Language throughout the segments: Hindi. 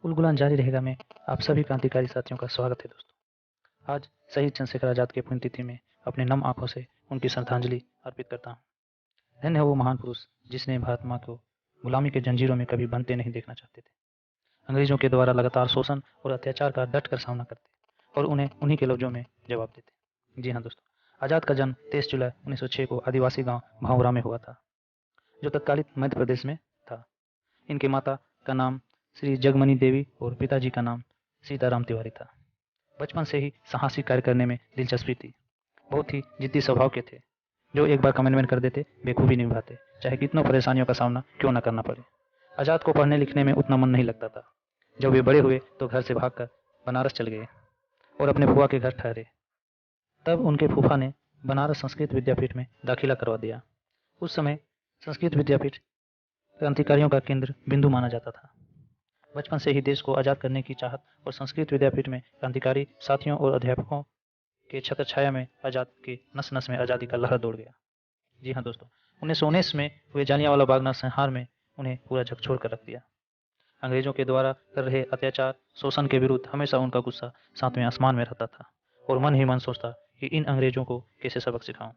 उलगुलान जारी रहेगा में आप सभी क्रांतिकारी साथियों का स्वागत है दोस्तों। आज शहीद चंद्रशेखर आजाद की पुण्यतिथि में अपने नम आंखों से उनकी श्रद्धांजलि अर्पित करता हूँ। धन्य है वो महान पुरुष जिसने भारत माँ को गुलामी के जंजीरों में कभी बनते नहीं देखना चाहते थे। अंग्रेजों के द्वारा लगातार शोषण और अत्याचार का डट कर सामना करते और उन्हें उन्हीं के लफ्जों में जवाब देते। जी हाँ दोस्तों, आज़ाद का जन्म 23 जुलाई 1906 को आदिवासी गांव भावरा में हुआ था, जो तत्कालीन मध्य प्रदेश में था। इनके माता का नाम श्री जगमनी देवी और पिताजी का नाम सीताराम तिवारी था। बचपन से ही साहसिक कार्य करने में दिलचस्पी थी। बहुत ही जिद्दी स्वभाव के थे, जो एक बार कमिटमेंट कर देते बेखूबी निभाते, चाहे कितनों परेशानियों का सामना क्यों न करना पड़े। आजाद को पढ़ने लिखने में उतना मन नहीं लगता था। जब वे बड़े हुए तो घर से भागकर बनारस चल गए और अपने फूफा के घर ठहरे। तब उनके फूफा ने बनारस संस्कृत विद्यापीठ में दाखिला करवा दिया। उस समय संस्कृत विद्यापीठ क्रांतिकारियों का केंद्र बिंदु माना जाता था। बचपन से ही देश को आज़ाद करने की चाहत और संस्कृत विद्यापीठ में क्रांतिकारी साथियों और अध्यापकों के छत्रछाया में आज़ाद के नस नस में आज़ादी का लहर दौड़ गया। जी हाँ दोस्तों, 1919 में हुए जालियांवाला बाग नरसंहार में उन्हें पूरा झकझोर कर रख दिया। अंग्रेजों के द्वारा कर रहे अत्याचार शोषण के विरुद्ध हमेशा उनका गुस्सा सातवें आसमान में रहता था और मन ही मन सोचता कि इन अंग्रेजों को कैसे सबक सिखाऊं,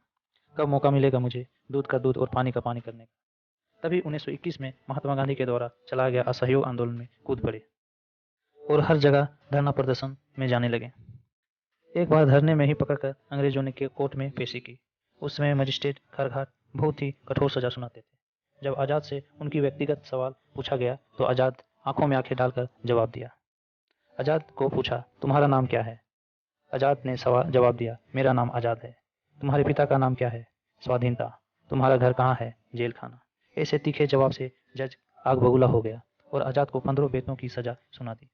कब मौका मिलेगा मुझे दूध का दूध और पानी का पानी करने का। तभी 1921 में महात्मा गांधी के द्वारा चलाया गया असहयोग आंदोलन में कूद पड़े और हर जगह धरना प्रदर्शन में जाने लगे। एक बार धरने में ही पकड़कर अंग्रेजों ने कोर्ट में पेशी की। उस समय मजिस्ट्रेट खरघाट बहुत ही कठोर सजा सुनाते थे। जब आजाद से उनकी व्यक्तिगत सवाल पूछा गया तो आजाद आंखों में आंखें डालकर जवाब दिया। आजाद को पूछा, तुम्हारा नाम क्या है? आजाद ने जवाब दिया, मेरा नाम आजाद है। तुम्हारे पिता का नाम क्या है? स्वाधीनता। तुम्हारा घर कहाँ है? जेल खाना। ऐसे तीखे जवाब से जज आग बबूला हो गया और आजाद को 15 बेतों की सजा सुना दी।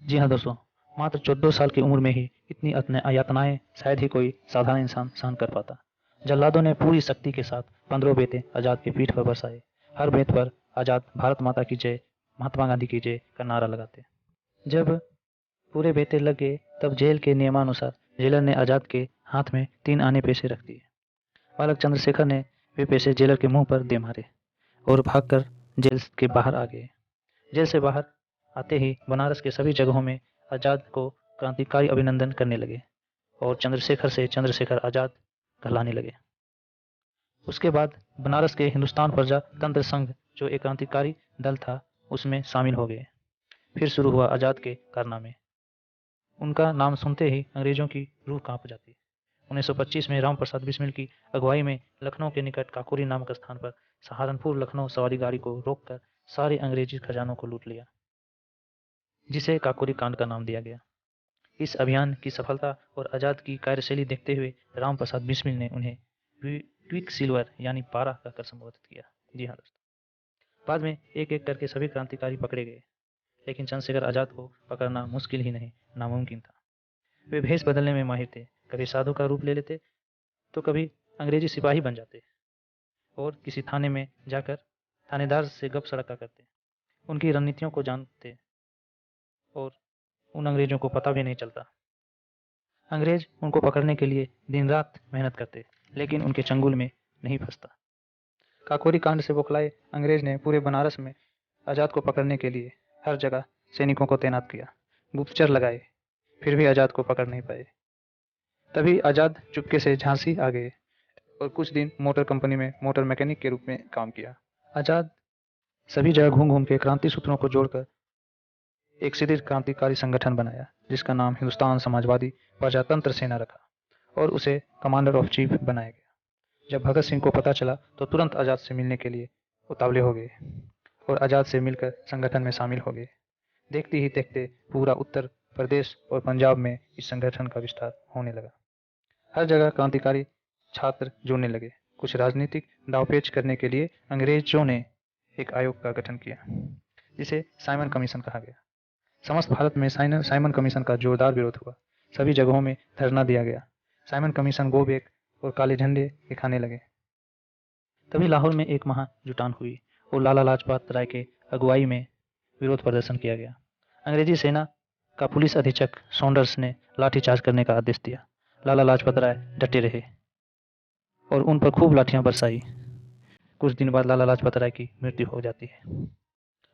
जी हाँ दोस्तों, मात्र 14 साल की उम्र में ही इतनी यातनाएं शायद ही कोई साधारण इंसान सहन कर पाता। जल्लादों ने पूरी शक्ति के साथ 15 बेते आजाद की पीठ पर बरसाए। हर बेत पर आजाद भारत माता की जय, महात्मा गांधी की जय का नारा लगाते। जब पूरे बेते लग गए तब जेल के नियमानुसार जेलर ने आजाद के हाथ में 3 आने पैसे रख दिए। बालक चंद्रशेखर ने वे पैसे जेलर के मुंह पर दे मारे और भागकर जेल के बाहर आ गए। जेल से बाहर आते ही बनारस के सभी जगहों में आजाद को क्रांतिकारी अभिनंदन करने लगे और चंद्रशेखर से चंद्रशेखर आजाद कहलाने लगे। उसके बाद बनारस के हिंदुस्तान प्रजा तंत्र संघ, जो एक क्रांतिकारी दल था, उसमें शामिल हो गए। फिर शुरू हुआ आजाद के कारनामे। उनका नाम सुनते ही अंग्रेजों की रूह कांप जाती। 1925 में राम प्रसाद बिस्मिल की अगुवाई में लखनऊ के निकट काकोरी नामक स्थान पर सहारनपुर लखनऊ सवारी गाड़ी को रोककर सारे अंग्रेजी खजानों को लूट लिया, जिसे काकोरी कांड का नाम दिया गया। इस अभियान की सफलता और आजाद की कार्यशैली देखते हुए राम प्रसाद बिस्मिल ने उन्हें क्विक सिल्वर यानी पारा कहकर संबोधित किया। जी हाँ दोस्तों, बाद में एक एक करके सभी क्रांतिकारी पकड़े गए, लेकिन चंद्रशेखर आजाद को पकड़ना मुश्किल ही नहीं, नामुमकिन था। वे भेष बदलने में माहिर थे। कभी साधु का रूप ले लेते तो कभी अंग्रेजी सिपाही बन जाते और किसी थाने में जाकर थानेदार से गप सड़का करते। उनकी रणनीतियों को जानते और उन अंग्रेजों को पता भी नहीं चलता। अंग्रेज उनको पकड़ने के लिए दिन रात मेहनत करते, लेकिन उनके चंगुल में नहीं फंसता। काकोरी कांड से बौखलाए अंग्रेज ने पूरे बनारस में आजाद को पकड़ने के लिए हर जगह सैनिकों को तैनात किया, गुप्तचर लगाए, फिर भी आजाद को पकड़ नहीं पाए। तभी आजाद चुपके से झांसी आ गए और कुछ दिन मोटर कंपनी में मोटर मैकेनिक के रूप में काम किया। आजाद सभी जगह घूम घूम के क्रांति सूत्रों को जोड़कर एक सुदृढ़ क्रांतिकारी संगठन बनाया, जिसका नाम हिंदुस्तान समाजवादी प्रजातंत्र सेना रखा और उसे कमांडर ऑफ चीफ बनाया गया। जब भगत सिंह को पता चला तो तुरंत आजाद से मिलने के लिए उतावले हो गए और आजाद से मिलकर संगठन में शामिल हो गए। देखते ही देखते पूरा उत्तर प्रदेश और पंजाब में इस संगठन का विस्तार होने लगा। हर जगह क्रांतिकारी छात्र जुड़ने लगे। कुछ राजनीतिक दावपेच करने के लिए अंग्रेजों ने एक आयोग का गठन किया, जिसे साइमन कमीशन कहा गया। समस्त भारत में साइमन कमीशन का जोरदार विरोध हुआ। सभी जगहों में धरना दिया गया। साइमन कमीशन गो बैक और काले झंडे दिखाने लगे। तभी लाहौर में एक महाजुटान हुई और लाला लाजपत राय के अगुवाई में विरोध प्रदर्शन किया गया। अंग्रेजी सेना का पुलिस अधीक्षक सॉन्डर्स ने लाठीचार्ज करने का आदेश दिया। लाला लाजपत राय डटे रहे और उन पर खूब लाठियां बरसाई। कुछ दिन बाद लाला लाजपत राय की मृत्यु हो जाती है।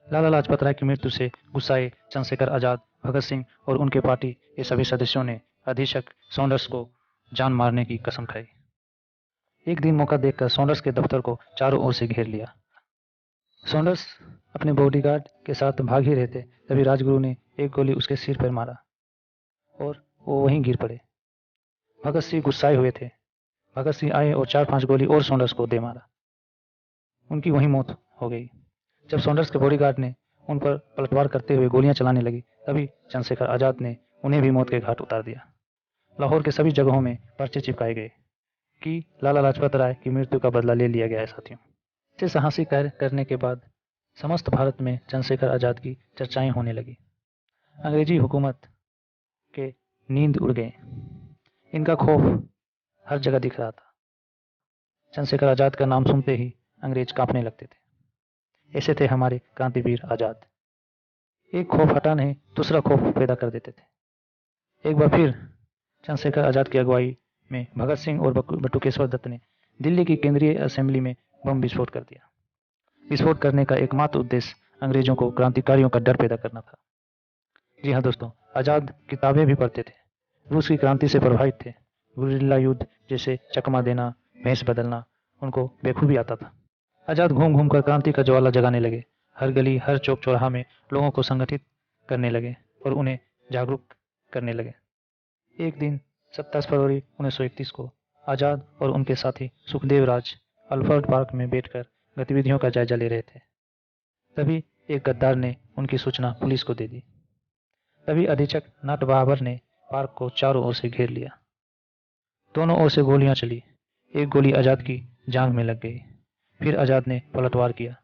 लाला लाजपत राय की मृत्यु से गुस्साए चंद्रशेखर आजाद, भगत सिंह और उनके पार्टी के सभी सदस्यों ने अधीक्षक सॉन्डर्स को जान मारने की कसम खाई। एक दिन मौका देखकर सॉन्डर्स के दफ्तर को चारों ओर से घेर लिया। सॉन्डर्स अपने बॉडीगार्ड के साथ भाग ही रहे थे, तभी राजगुरु ने एक गोली उसके सिर पर मारा और वो वहीं गिर पड़े। भगत सिंह गुस्साए हुए थे। भगत सिंह आए और 4-5 गोली और सॉन्डर्स को दे मारा। उनकी वहीं मौत हो गई। जब सॉन्डर्स के बॉडीगार्ड ने उन पर पलटवार करते हुए गोलियां चलाने लगी, तभी चंद्रशेखर आजाद ने उन्हें भी मौत के घाट उतार दिया। लाहौर के सभी जगहों में पर्चे चिपकाए गए कि लाला लाजपत राय की मृत्यु का बदला ले लिया गया है। साथियों, इसे साहसी कार्य करने के बाद समस्त भारत में चंद्रशेखर आजाद की चर्चाएं होने लगी। अंग्रेजी हुकूमत के नींद उड़ गए। इनका खौफ हर जगह दिख रहा था। चंद्रशेखर आजाद का नाम सुनते ही अंग्रेज कांपने लगते थे। ऐसे थे हमारे क्रांतिवीर आजाद। एक खौफ हटा नहीं, दूसरा खौफ पैदा कर देते थे। एक बार फिर चंद्रशेखर आजाद की अगुवाई में भगत सिंह और बटुकेश्वर दत्त ने दिल्ली की केंद्रीय असेंबली में बम विस्फोट कर दिया। विस्फोट करने का एकमात्र उद्देश्य अंग्रेजों को क्रांतिकारियों का डर पैदा करना था। जी हाँ दोस्तों, आजाद किताबें भी पढ़ते थे, रूस की क्रांति से प्रभावित थे। गुरिल्ला युद्ध जैसे चकमा देना, भेष बदलना उनको बेखूबी आता था। आजाद घूम घूम कर क्रांति का ज्वाला जगाने लगे। हर गली, हर चौक चौराहा में लोगों को संगठित करने लगे और उन्हें जागरूक करने लगे। एक दिन 27 फरवरी 1931 को आजाद और उनके साथी सुखदेव राज अल्बर्ट पार्क में बैठकर गतिविधियों का जायजा ले रहे थे। तभी एक गद्दार ने उनकी सूचना पुलिस को दे दी। तभी अधीक्षक नट बहाबर ने पार्क को चारों ओर से घेर लिया। दोनों ओर से गोलियां चली। एक गोली आजाद की जांघ में लग गई। फिर आजाद ने पलटवार किया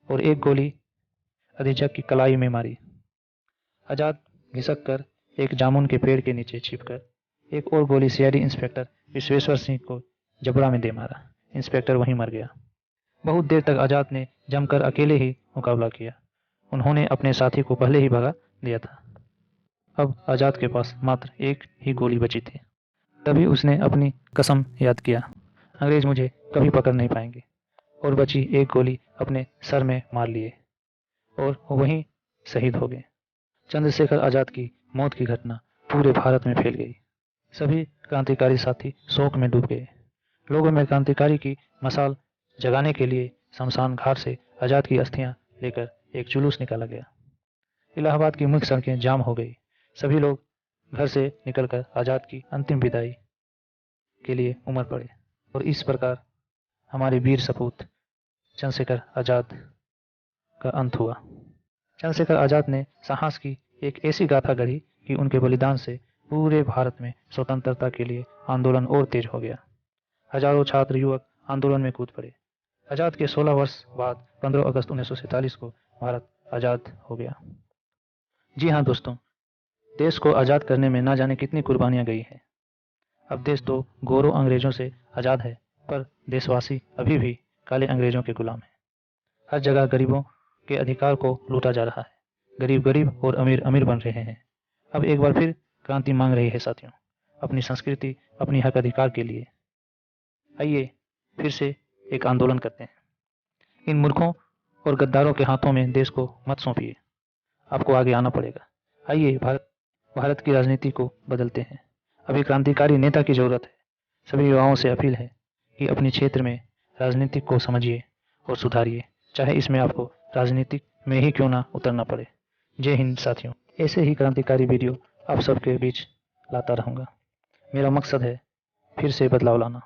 और एक गोली अधीक्षक की कलाई में मारी। आजाद घिसक कर एक जामुन के पेड़ के नीचे छिपकर एक और गोली सीआईडी इंस्पेक्टर विश्वेश्वर सिंह को जबड़ा में दे मारा। इंस्पेक्टर वहीं मर गया। बहुत देर तक आजाद ने जमकर अकेले ही मुकाबला किया। उन्होंने अपने साथी को पहले ही भगा दिया था। अब आजाद के पास मात्र एक ही गोली बची थी। तभी उसने अपनी कसम याद किया, अंग्रेज मुझे कभी पकड़ नहीं पाएंगे, और बची एक गोली अपने सर में मार लिए और वहीं शहीद हो गए। चंद्रशेखर आजाद की मौत की घटना पूरे भारत में फैल गई। सभी क्रांतिकारी साथी शोक में डूब गए। लोगों में क्रांतिकारी की मशाल जगाने के लिए शमशान घाट से आजाद की अस्थियां लेकर एक जुलूस निकाला गया। इलाहाबाद की मुख्य सड़कें जाम हो गई। सभी लोग घर से निकलकर आजाद की अंतिम विदाई के लिए उमड़ पड़े और इस प्रकार हमारे वीर सपूत चंद्रशेखर आजाद का अंत हुआ। चंद्रशेखर आजाद ने साहस की एक ऐसी गाथा गढ़ी कि उनके बलिदान से पूरे भारत में स्वतंत्रता के लिए आंदोलन और तेज हो गया। हजारों छात्र युवक आंदोलन में कूद पड़े। आजाद के 16 वर्ष बाद 15 अगस्त 1947 को भारत आजाद हो गया। जी हाँ दोस्तों, देश को आजाद करने में ना जाने कितनी कुर्बानियां गई है। अब देश तो गोरों अंग्रेजों से आजाद है, पर देशवासी अभी भी काले अंग्रेजों के गुलाम हैं। हर जगह गरीबों के अधिकार को लूटा जा रहा है। गरीब गरीब और अमीर अमीर बन रहे हैं। अब एक बार फिर क्रांति मांग रही है साथियों, अपनी संस्कृति, अपनी हक अधिकार के लिए। आइए फिर से एक आंदोलन करते हैं। इन मूर्खों और गद्दारों के हाथों में देश को मत सौंपिए। आपको आगे आना पड़ेगा। आइए भारत की राजनीति को बदलते हैं। अभी क्रांतिकारी नेता की जरूरत है। सभी युवाओं से अपील है कि अपने क्षेत्र में राजनीतिक को समझिए और सुधारिए, चाहे इसमें आपको राजनीतिक में ही क्यों ना उतरना पड़े। जय हिंद साथियों, ऐसे ही क्रांतिकारी वीडियो आप सबके बीच लाता रहूँगा। मेरा मकसद है फिर से बदलाव लाना,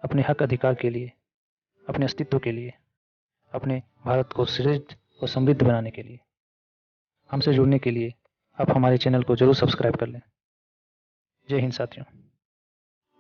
अपने हक अधिकार के लिए, अपने अस्तित्व के लिए, अपने भारत को श्रेष्ठ और समृद्ध बनाने के लिए। हमसे जुड़ने के लिए आप हमारे चैनल को जरूर सब्सक्राइब कर लें। जय हिंद साथियों।